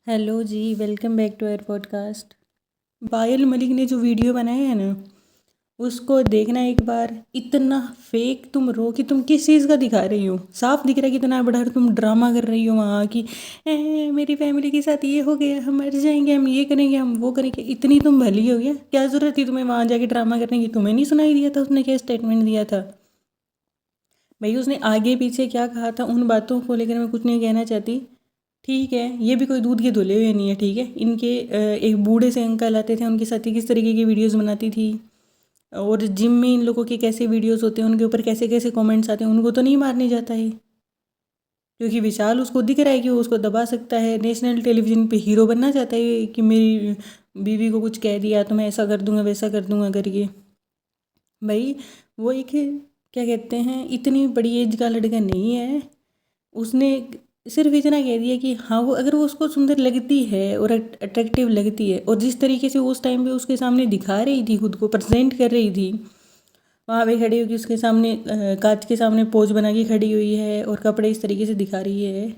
Hello जी, welcome back to our podcast. Payal Malik ने जो वीडियो बनाया है ना, उसको देखना एक बार। इतना फेक तुम रो कि तुम किस चीज़ का दिखा रही हो। साफ दिख रहा है कितना बड़ा तुम ड्रामा कर रही हो वहाँ की। मेरी फैमिली के साथ ये हो गया, हम मर जाएंगे, हम ये करेंगे, हम वो करेंगे। इतनी तुम भली हो गया, क्या ज़रूरत थी तुम्हें वहाँ जाके ड्रामा करने की। तुम्हें नहीं सुनाई दिया था उसने क्या स्टेटमेंट दिया था? भाई उसने आगे पीछे क्या कहा था उन बातों को लेकर मैं कुछ नहीं कहना चाहती। ठीक है, ये भी कोई दूध के धुले हुए नहीं है। ठीक है, इनके एक बूढ़े से अंकल आते थे, उनके साथ ही किस तरीके की वीडियोस बनाती थी। और जिम में इन लोगों के कैसे वीडियोस होते हैं, उनके ऊपर कैसे कैसे कमेंट्स आते हैं, उनको तो नहीं मारने जाता है। क्योंकि विशाल उसको दिख रहा है कि वो उसको दबा सकता है। नेशनल टेलीविज़न पे हीरो बनना चाहता है कि मेरी बीवी को कुछ कह दिया तो मैं ऐसा कर दूंगा वैसा कर दूंगा करके। भाई वो एक क्या कहते हैं, इतनी बड़ी एज का लड़का नहीं है। उसने सिर्फ इतना कह दिया कि हाँ, वो अगर वो उसको सुंदर लगती है और अट्रैक्टिव लगती है, और जिस तरीके से वो उस टाइम पे उसके सामने दिखा रही थी, खुद को प्रेजेंट कर रही थी, वहाँ पे खड़ी होगी उसके सामने, कांच के सामने पोज बना के खड़ी हुई है और कपड़े इस तरीके से दिखा रही है,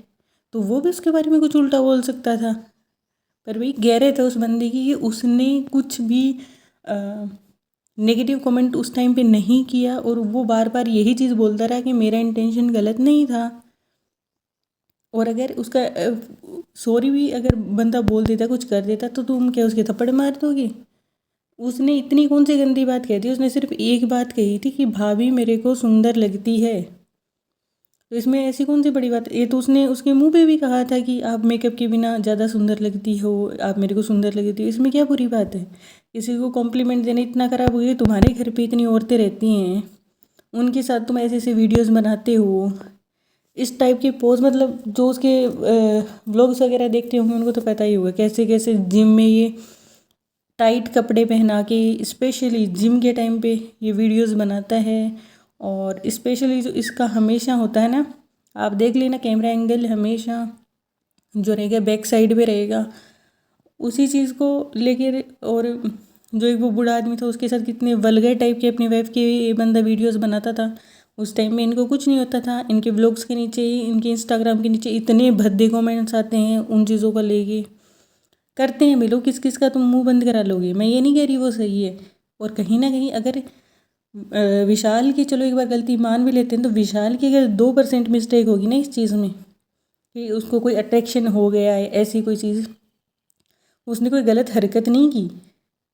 तो वो भी उसके बारे में कुछ उल्टा बोल सकता था। पर भाई गहरे थे उस बंदी की कि उसने कुछ भी नेगेटिव कमेंट उस टाइम पे नहीं किया, और वो बार बार यही चीज़ बोलता रहा कि मेरा इंटेंशन गलत नहीं था। और अगर उसका सॉरी भी अगर बंदा बोल देता, कुछ कर देता, तो तुम क्या उसके थप्पड़ मार दोगे? उसने इतनी कौन सी गंदी बात कही थी? उसने सिर्फ एक बात कही थी कि भाभी मेरे को सुंदर लगती है। तो इसमें ऐसी कौन सी बड़ी बात? ये तो उसने उसके मुंह पे भी कहा था कि आप मेकअप के बिना ज़्यादा सुंदर लगती हो, आप मेरे को सुंदर लगती हो। इसमें क्या बुरी बात है? किसी को कॉम्प्लीमेंट देना इतना खराब हो गया? तुम्हारे घर पे इतनी औरतें रहती हैं, उनके साथ तुम ऐसे ऐसे वीडियोस बनाते हो, इस टाइप के पोज। मतलब जो उसके व्लॉग्स वगैरह देखते होंगे उनको तो पता ही होगा कैसे कैसे जिम में ये टाइट कपड़े पहना के स्पेशली जिम के टाइम पे ये वीडियोस बनाता है। और स्पेशली जो इसका हमेशा होता है ना, आप देख लेना, कैमरा एंगल हमेशा जो रहेगा बैक साइड पे रहेगा, उसी चीज़ को लेकर। और जो एक वो बूढ़ा आदमी था उसके साथ कितने वल्गर टाइप के अपनी वाइफ के ये बंदा वीडियोस बनाता था। उस टाइम में इनको कुछ नहीं होता था। इनके व्लॉग्स के नीचे, इनके इंस्टाग्राम के नीचे इतने भद्दे कमेंट्स आते हैं उन चीज़ों को लेके। करते हैं भी लोग, किस किस का तुम मुंह बंद करा लोगे? मैं ये नहीं कह रही वो सही है। और कहीं ना कहीं अगर विशाल की चलो एक बार गलती मान भी लेते हैं, तो विशाल की अगर 2% मिस्टेक होगी ना इस चीज़ में, कि उसको कोई अट्रैक्शन हो गया है ऐसी कोई चीज़, उसने कोई गलत हरकत नहीं की,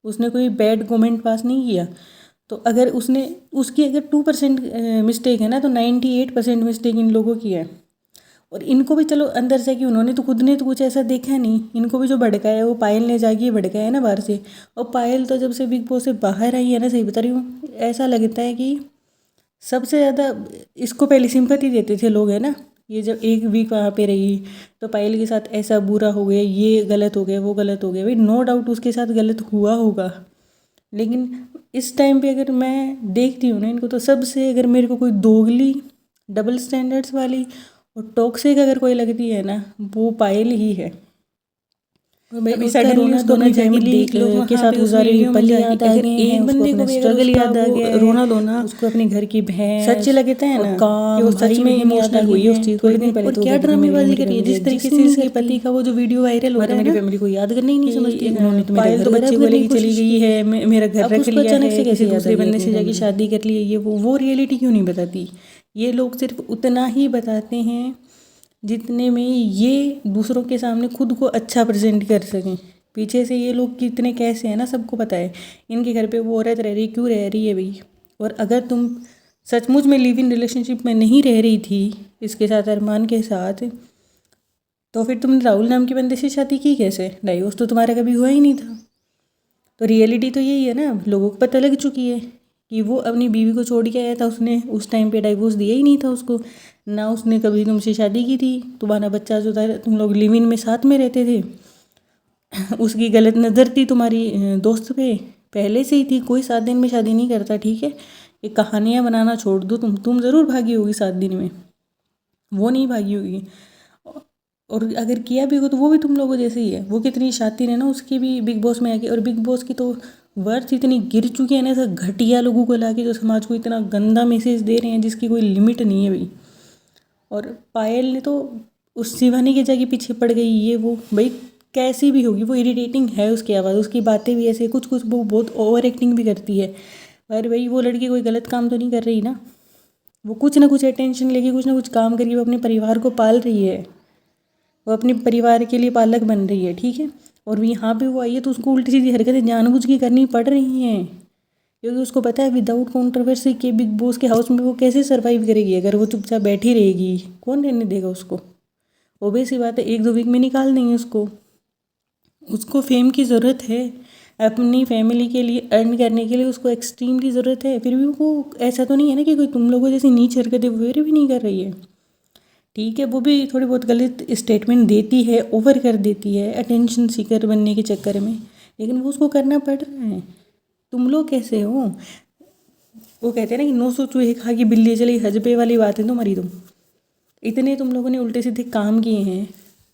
उसने कोई बैड कमेंट पास नहीं किया, तो अगर उसने उसकी अगर 2% मिस्टेक है ना, तो 98% मिस्टेक इन लोगों की है। और इनको भी चलो अंदर से कि उन्होंने तो खुद ने तो कुछ ऐसा देखा नहीं, इनको भी जो भड़काया है वो पायल ने जाके भड़काया है ना बाहर से। और पायल तो जब से बिग बॉस से बाहर आई है ना, सही बता रही हूँ, ऐसा लगता है कि सबसे ज़्यादा इसको पहले सिंपैथी देते थे लोग, है ना। ये जब एक वीक वहाँ पे रही, तो पायल के साथ ऐसा बुरा हो गया, ये गलत हो गया, वो गलत हो गया। भाई नो डाउट उसके साथ गलत हुआ होगा, लेकिन इस टाइम पे अगर मैं देखती हूँ ना इनको, तो सबसे अगर मेरे को कोई दोगली, डबल स्टैंडर्ड्स वाली और टॉक्सिक अगर कोई लगती है ना, वो पायल ही है। और भाई अभी उसका सडनली रोना उसको धोना अपनी फैमिली फैमिली के साथ गुजारी हुई पल याद आ अगर गए हैं, एक उसको बंदे अपना को भी अगर स्ट्रगल उसका याद आ वो गया है, रोना धोना उसको अपनी घर की सच भैंस लगता है और ना कि वो काम, सच भाई में बहन याद आ इमोशनल गए हुई है उस हैं चीज़ को थोड़े देखने। दिन पहले और तो वो क्या कहती थी मेरी ड्रामेबाजी मेरी करी है। फैमिली जिस तरीके एग्जिस्ट से नहीं उसके करती, पति का वो जो वीडियो वायरल हो मैं तो रहा है मेरी ना, फैमिली को याद करना ही नहीं कि समझती। उन्होंने तो मेरा पायल घर तो बच्चे बर्बाद को करने की लेके चली कोशिश गई की है। है, मेरा घर अब रख उसको लिया अचानक है, से किसी कैसे याद आ दूसरे गई बंदे अपनी से जाके फैमिली। शादी कर ली है, ये वो रियलिटी क्यों नहीं बताती? ये लोग सिर्फ उतना ही बताते हैं जितने में ये दूसरों के सामने खुद को अच्छा प्रेजेंट कर सकें। पीछे से ये लोग कितने कैसे हैं ना, सबको पता है। इनके घर पे वो औरत रह रही, क्यों रह रही है भाई? और अगर तुम सचमुच में लिव इन रिलेशनशिप में नहीं रह रही थी इसके साथ, अरमान के साथ, तो फिर तुमने राहुल नाम के बंदे से शादी की कैसे? डाइवोर्स तो तुम्हारा कभी हुआ ही नहीं था। तो रियलिटी तो यही है ना, लोगों को पता लग चुकी है कि वो अपनी बीवी को छोड़ के आया था। उसने उस टाइम पे डाइवोर्स दिया ही नहीं था उसको, ना उसने कभी तुमसे शादी की थी। तुम्हारा बच्चा जो था, तुम लोग लिव इन में साथ में रहते थे, उसकी गलत नज़र थी तुम्हारी दोस्त पे पहले से ही थी। कोई 7 दिन में शादी नहीं करता, ठीक है। ये कहानियाँ बनाना छोड़ दो। तुम ज़रूर भागी होगी 7 दिन में, वो नहीं भागी होगी। और अगर किया भी हो तो वो भी तुम लोगों जैसे ही है। वो कितनी शातिर है ना, उसकी भी बिग बॉस में आके। और बिग बॉस की तो वर्थ इतनी गिर चुकी है ना, ऐसा घटिया लोगों को लाके जो समाज को इतना गंदा मैसेज दे रहे हैं जिसकी कोई लिमिट नहीं है भाई। और पायल ने तो उस शिवानी के जाके पीछे पड़ गई, ये वो। भाई कैसी भी होगी वो इरिटेटिंग है, उसकी आवाज़, उसकी बातें भी ऐसे, कुछ कुछ वो बहुत ओवर एक्टिंग भी करती है। पर भाई वो लड़की कोई गलत काम तो नहीं कर रही ना, वो कुछ ना कुछ अटेंशन लेके कुछ ना कुछ काम करके वो अपने परिवार को पाल रही है, वो अपने परिवार के लिए पालक बन रही है, ठीक है। और यहाँ पे वो आई है तो उसको उल्टी सीधी हरकतें जानबूझ के करनी पड़ रही हैं, क्योंकि उसको पता है विदाउट कंट्रोवर्सी के बिग बॉस के हाउस में वो कैसे सरवाइव करेगी। अगर वो चुपचाप बैठी रहेगी कौन रहने देगा उसको। ओबवियस सी बात है, 1-2 वीक में निकाल देंगे उसको। उसको फेम की ज़रूरत है, अपनी फैमिली के लिए अर्न करने के लिए उसको एक्सट्रीमली ज़रूरत है। फिर भी वो ऐसा तो नहीं है ना कि कोई तुम लोगों जैसी नीच हरकतें फिर भी नहीं कर रही है, ठीक है। वो भी थोड़ी बहुत गलत स्टेटमेंट देती है, ओवर कर देती है अटेंशन सीकर बनने के चक्कर में, लेकिन वो उसको करना पड़ रहा है। तुम लोग कैसे हो? वो कहते हैं ना कि 900 चूहे खा की बिल्ली चली, हजबे वाली बात है तुम्हारी। इतने तुम लोगों ने उल्टे सीधे काम किए हैं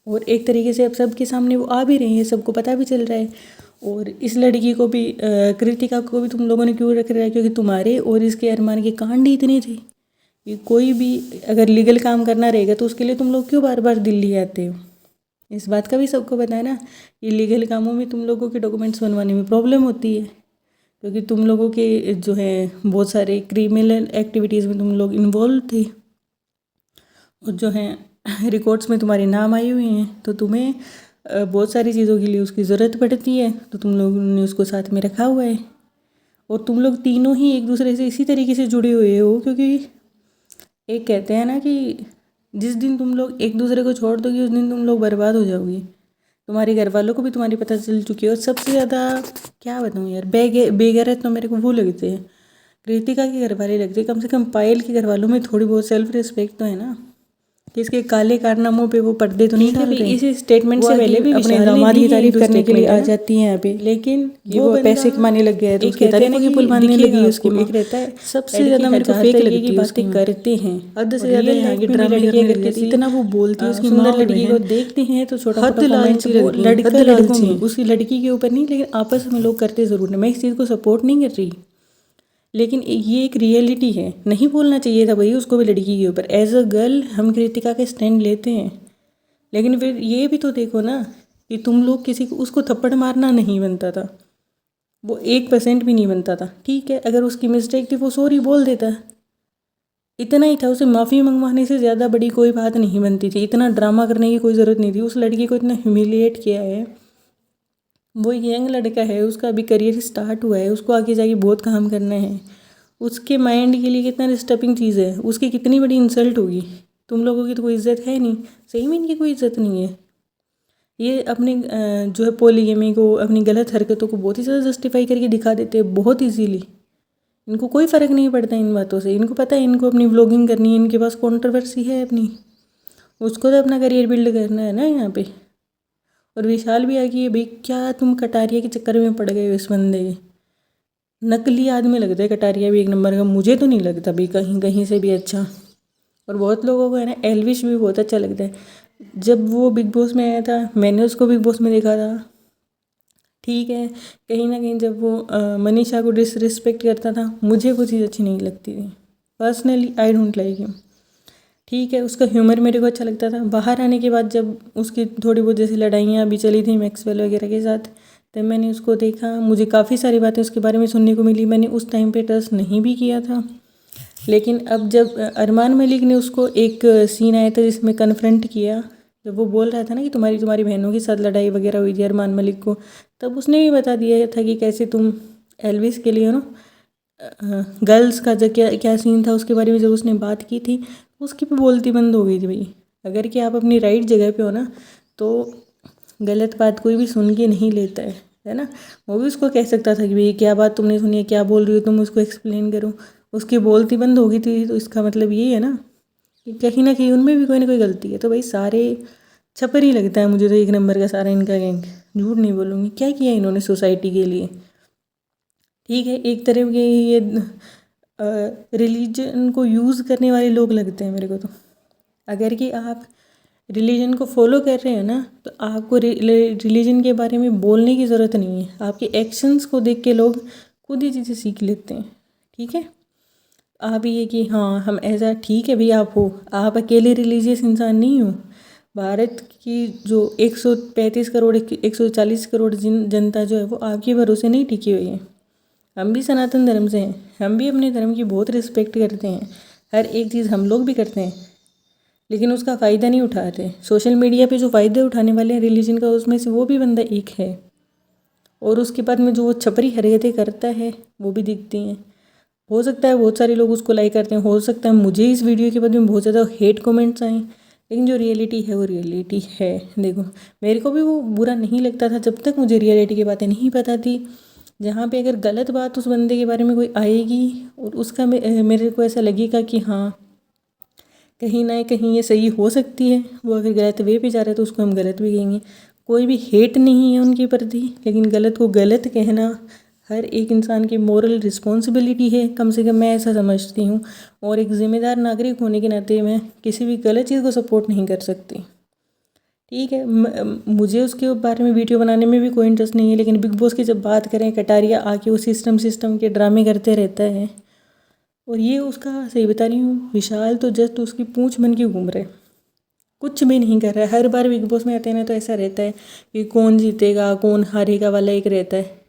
और एक तरीके से अब सबके सामने वो आ भी रहे हैं, सबको पता भी चल रहा है। और इस लड़की को भी कृतिका को भी तुम लोगों ने क्यों रख रहा है? क्योंकि तुम्हारे और इसके अरमान के कांड ही इतने थे कि कोई भी अगर लीगल काम करना रहेगा तो उसके लिए तुम लोग क्यों बार बार दिल्ली आते हो? इस बात का भी सबको पता है ना कि लीगल कामों में तुम लोगों के डॉक्यूमेंट्स बनवाने में प्रॉब्लम होती है, क्योंकि तुम लोगों के जो है बहुत सारे क्रिमिनल एक्टिविटीज़ में तुम लोग इन्वॉल्व थे और जो है रिकॉर्ड्स में तुम्हारे नाम आए हुए हैं, तो तुम्हें बहुत सारी चीज़ों के लिए उसकी ज़रूरत पड़ती है, तो तुम लोगों ने उसको साथ में रखा हुआ है। और तुम लोग तीनों ही एक दूसरे से इसी तरीके से जुड़े हुए हो, क्योंकि एक कहते हैं ना कि जिस दिन तुम लोग एक दूसरे को छोड़ दोगे उस दिन तुम लोग बर्बाद हो जाओगे। तुम्हारे घर वालों को भी तुम्हारी पता चल चुकी है। और सबसे ज़्यादा क्या बताऊँ यार, बेगैरत तो मेरे को वो लगते हैं, कृतिका के घर वाले लगते हैं। कम से कम पायल के घर वालों में थोड़ी बहुत सेल्फ रिस्पेक्ट तो है ना, कि इसके काले कारनामों पे वो पर्दे तो नहीं डाल रहे। इस स्टेटमेंट से पहले भी अपने दामाद की तारीफ करने के लिए आ जाती हैं यहाँ पे, लेकिन वो पैसे कमाने लग गया है तो उसकी तारीफों की पुल मारने लगी उसकी। एक रहता है सबसे ज़्यादा मेरे को फेक लगती है बातें करते हैं, हद से ज़्यादा यहाँ की ड्रामे करने लग गए। इतना वो बोलती है उसकी सुंदर लड़की को देखते हैं तो छोटा हद लालची लड़का लड़कों में, उसकी लड़की के ऊपर नहीं, लेकिन आपस में लोग करते ज़रूर है। मैं इस चीज़ को सपोर्ट नहीं कर रही, लेकिन ये एक रियलिटी है। नहीं बोलना चाहिए था भाई उसको भी लड़की के ऊपर। एज अ गर्ल हम कृतिका का स्टैंड लेते हैं, लेकिन फिर ये भी तो देखो ना कि तुम लोग किसी को उसको थप्पड़ मारना नहीं बनता था, वो 1% भी नहीं बनता था, ठीक है। अगर उसकी मिस्टेक थी वो सॉरी बोल देता, इतना ही था। उसे माफ़ी मंगवाने से ज़्यादा बड़ी कोई बात नहीं बनती थी, इतना ड्रामा करने की कोई ज़रूरत नहीं थी। उस लड़की को इतना ह्यूमिलिएट किया है, वो यंग लड़का है, उसका अभी करियर स्टार्ट हुआ है, उसको आगे जाके बहुत काम करना है। उसके माइंड के लिए कितना डिस्टर्बिंग चीज़ है, उसकी कितनी बड़ी इंसल्ट होगी। तुम लोगों की तो कोई इज्जत है नहीं, सही में इनकी कोई इज्जत नहीं है। ये अपने जो है पोलीगेमी को, अपनी गलत हरकतों को बहुत ही ज़्यादा जस्टिफाई करके दिखा देते हैं बहुत ईजीली। इनको कोई फ़र्क नहीं पड़ता इन बातों से, इनको पता है इनको अपनी व्लॉगिंग करनी है, इनके पास कंट्रोवर्सी है अपनी, उसको तो अपना करियर बिल्ड करना है ना यहाँ पे। और विशाल भी आ गई है, भाई क्या तुम कटारिया के चक्कर में पड़ गए हो इस बंदे के? नकली आदमी लगता है कटारिया भी एक नंबर का, मुझे तो नहीं लगता भाई कहीं कहीं से भी अच्छा। और बहुत लोगों को है ना एल्विश भी बहुत अच्छा लगता है। जब वो बिग बॉस में आया था मैंने उसको बिग बॉस में देखा था, ठीक है। कहीं ना कहीं जब वो मनीषा को डिसरिस्पेक्ट करता था मुझे वो चीज़ अच्छी नहीं लगती थी, personally I don't like him, ठीक है। उसका ह्यूमर मेरे को अच्छा लगता था। बाहर आने के बाद जब उसकी थोड़ी बहुत जैसी लड़ाइयाँ भी चली थी मैक्सवेल वगैरह के साथ, तब मैंने उसको देखा, मुझे काफ़ी सारी बातें उसके बारे में सुनने को मिली। मैंने उस टाइम पे ट्रस्ट नहीं भी किया था, लेकिन अब जब अरमान मलिक ने उसको एक सीन आया था जिसमें कन्फ्रंट किया, जब वो बोल रहा था ना कि तुम्हारी बहनों के साथ लड़ाई वगैरह हुई थी अरमान मलिक को, तब उसने भी बता दिया था कि कैसे तुम एल्विस के लिए गर्ल्स का जो क्या क्या सीन था उसके बारे में जब उसने बात की थी, उसकी भी बोलती बंद हो गई थी। भाई अगर कि आप अपनी राइट जगह पे हो ना तो गलत बात कोई भी सुन के नहीं लेता है ना। वो भी उसको कह सकता था कि भाई क्या बात तुमने सुनी है, क्या बोल रही हो तुम, उसको एक्सप्लेन करो। उसकी बोलती बंद हो गई थी, तो इसका मतलब यही है ना कि कहीं ना कहीं उनमें भी कोई ना कोई गलती है। तो भाई सारे छपर ही लगता है मुझे तो एक नंबर का सारा इनका गैंग, झूठ नहीं बोलूँगी। क्या किया इन्होंने सोसाइटी के लिए, ठीक है। एक तरह के ये रिलीजन को यूज़ करने वाले लोग लगते हैं मेरे को तो। अगर कि आप रिलीजन को फॉलो कर रहे हैं ना तो आपको रिलीजन के बारे में बोलने की ज़रूरत नहीं है, आपके एक्शंस को देख के लोग खुद ही चीज़ें सीख लेते हैं, ठीक है। आप ये कि हाँ हम ऐसा, ठीक है भाई आप हो, आप अकेले रिलीजियस इंसान नहीं हो, भारत की जो 135 करोड़ 140 करोड़ जनता जो है वो आपके भरोसे नहीं टिकी हुई है। हम भी सनातन धर्म से हैं, हम भी अपने धर्म की बहुत रिस्पेक्ट करते हैं, हर एक चीज़ हम लोग भी करते हैं, लेकिन उसका फ़ायदा नहीं उठाते। सोशल मीडिया पे जो फ़ायदे उठाने वाले हैं रिलीजन का, उसमें से वो भी बंदा एक है। और उसके बाद में जो वो छपरी हरकतें करता है वो भी दिखती हैं। हो सकता है बहुत सारे लोग उसको लाइक करते हैं, हो सकता है मुझे इस वीडियो के बाद में बहुत ज़्यादा हेट कमेंट्स आए, लेकिन जो रियलिटी है वो रियलिटी है। देखो, मेरे को भी वो बुरा नहीं लगता था जब तक मुझे रियलिटी की बातें नहीं पता थी। जहाँ पे अगर गलत बात उस बंदे के बारे में कोई आएगी और उसका मेरे को ऐसा लगेगा कि हाँ कहीं ना कहीं ये सही हो सकती है, वो अगर गलत वे पे जा रहा है तो उसको हम गलत भी कहेंगे। कोई भी हेट नहीं है उनके प्रति, लेकिन गलत को गलत कहना हर एक इंसान की मॉरल रिस्पॉन्सिबिलिटी है, कम से कम मैं ऐसा समझती हूँ। और एक ज़िम्मेदार नागरिक होने के नाते मैं किसी भी गलत चीज़ को सपोर्ट नहीं कर सकती। ठीक है, मुझे उसके बारे में वीडियो बनाने में भी कोई इंटरेस्ट नहीं है, लेकिन बिग बॉस की जब बात करें, कटारिया आके वो सिस्टम के ड्रामे करते रहता है। और ये उसका सही बता रही हूँ, विशाल तो जस्ट उसकी पूंछ बन के घूम रहे, कुछ भी नहीं कर रहा है। हर बार बिग बॉस में आते हैं ना तो ऐसा रहता है कि कौन जीतेगा कौन हारेगा वाला एक रहता है।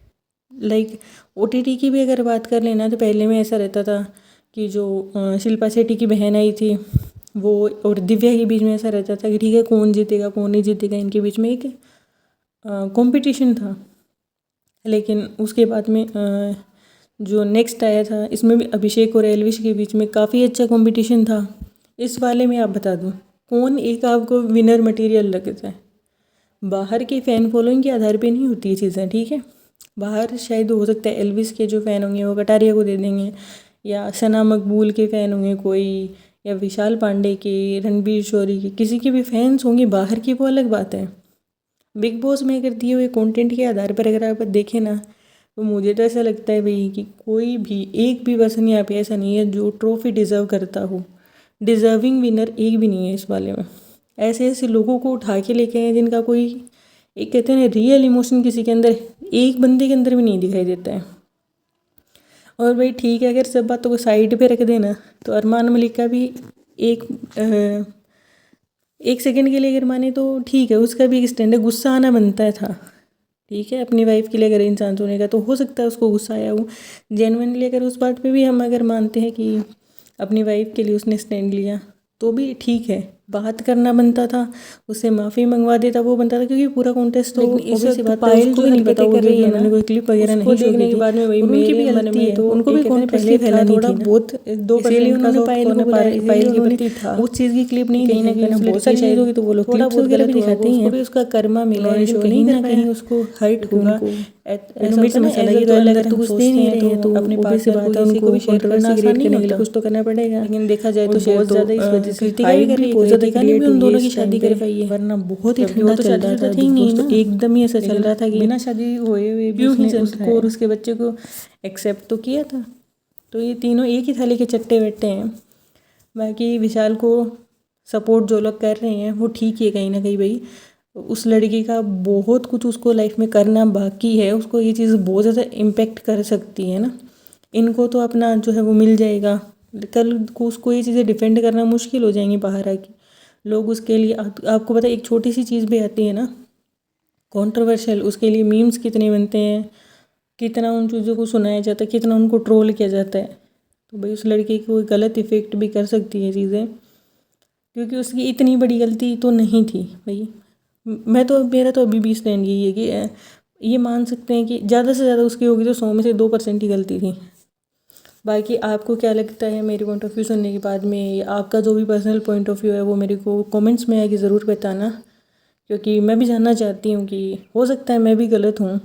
लाइक OTT की भी अगर बात कर लेना तो पहले में ऐसा रहता था कि जो शिल्पा शेट्टी की बहन आई थी वो और दिव्या के बीच में ऐसा रहता था कि ठीक है कौन जीतेगा कौन नहीं जीतेगा, इनके बीच में एक कंपटीशन था। लेकिन उसके बाद में जो नेक्स्ट आया था इसमें भी अभिषेक और एल्विश के बीच में काफ़ी अच्छा कंपटीशन था। इस वाले में आप बता दूँ कौन एक आपको विनर मटेरियल लगता है। बाहर के फ़ैन फॉलोइंग के आधार पे नहीं होती ये चीज़ें, ठीक है। बाहर शायद हो सकता है एल्विस के जो फ़ैन होंगे वो कटारिया को दे देंगे, या सना मकबूल के फ़ैन होंगे कोई, या विशाल पांडे के, रणबीर शोरी के, किसी के भी फैंस होंगे बाहर की, वो अलग बात है। बिग बॉस में अगर दिए हुए कंटेंट के आधार पर अगर आप देखें ना तो मुझे तो ऐसा लगता है भाई कि कोई भी एक भी पर्सन यहाँ पे ऐसा नहीं है जो ट्रॉफी डिज़र्व करता हो। डिज़र्विंग विनर एक भी नहीं है इस वाले में। ऐसे ऐसे लोगों को उठा के लेके आए जिनका कोई एक कहते हैं रियल इमोशन किसी के अंदर, एक बंदे के अंदर भी नहीं दिखाई देता है। और भाई ठीक है, अगर सब बातों को साइड पे रख देना तो अरमान मलिक का भी एक सेकंड के लिए अगर माने तो ठीक है, उसका भी एक स्टैंड है, गुस्सा आना बनता था। ठीक है, अपनी वाइफ के लिए अगर इंसान सुनेगा तो हो सकता है उसको गुस्सा आया हो जेन्युइनली। अगर उस बात पे भी हम अगर मानते हैं कि अपनी वाइफ के लिए उसने स्टैंड लिया तो भी ठीक है, बात करना बनता था, उससे माफ़ी मंगवा देता वो बनता था, क्योंकि पूरा कॉन्टेस्ट तो इस बात पायल को नहीं पता कर रही है ना, कोई क्लिप वगैरह नहीं देखने के बाद में वही उनकी भी गलती है, तो उनको भी कौन पहले फैलानी थी बहुत 2% उन्होंने पायल के प्रति था, उस चीज़ की क्लिप नहीं, कहीं ना कहीं बहुत सारी चीज़ होगी तो वो लोग क्लिप्स वगैरह भी दिखाते हैं, उसको भी उसका कर्मा मिला है, कहीं ना कहीं उसको हर्ट होगा। मिर्च मसाला ये तो अंदर तो कुछ दे नहीं रहे हैं, तो अपने पास से बात है उनको भी शेयर करना आसान नहीं होता, कुछ तो करना पड़ेगा। लेकिन देखा जाए तो बहुत ज़्यादा इस वजह से भी उन दोनों की शादी करवाई है, वरना बहुत ही ठंडा चल रहा था ठीक नहीं ना, एकदम ही ऐसा चल रहा था कि बिना शादी हुए हुए भी उसने उसको और उसके बच्चे को एक्सेप्ट तो किया था। तो ये तीनों एक ही थाली के चट्टे बैठे हैं। बाकी विशाल को सपोर्ट जो लोग कर रहे हैं वो ठीक है, कहीं ना कहीं भाई उस लड़की का बहुत कुछ उसको लाइफ में करना बाकी है, उसको ये चीज़ बहुत ज़्यादा इम्पेक्ट कर सकती है ना। इनको तो अपना जो है वो मिल जाएगा, कल को उसको ये चीज़ें डिफेंड करना मुश्किल हो जाएंगी बाहर आके लोग उसके लिए। आपको पता है एक छोटी सी चीज़ भी आती है ना कंट्रोवर्शियल, उसके लिए मीम्स कितने बनते हैं, कितना उन चीज़ों को सुनाया जाता है, कितना उनको ट्रोल किया जाता है। तो भाई उस लड़के को गलत इफ़ेक्ट भी कर सकती है चीज़ें, क्योंकि उसकी इतनी बड़ी गलती तो नहीं थी भाई। मेरा तो अभी भी स्टैंड यही है कि ये मान सकते हैं कि ज़्यादा से ज़्यादा उसकी होगी तो 100 में से 2% ही गलती थी। बाकी आपको क्या लगता है मेरे पॉइंट ऑफ व्यू सुनने के बाद में, आपका जो भी पर्सनल पॉइंट ऑफ व्यू है वो मेरे को कमेंट्स में आके ज़रूर बताना, क्योंकि मैं भी जानना चाहती हूँ कि हो सकता है मैं भी गलत हूँ।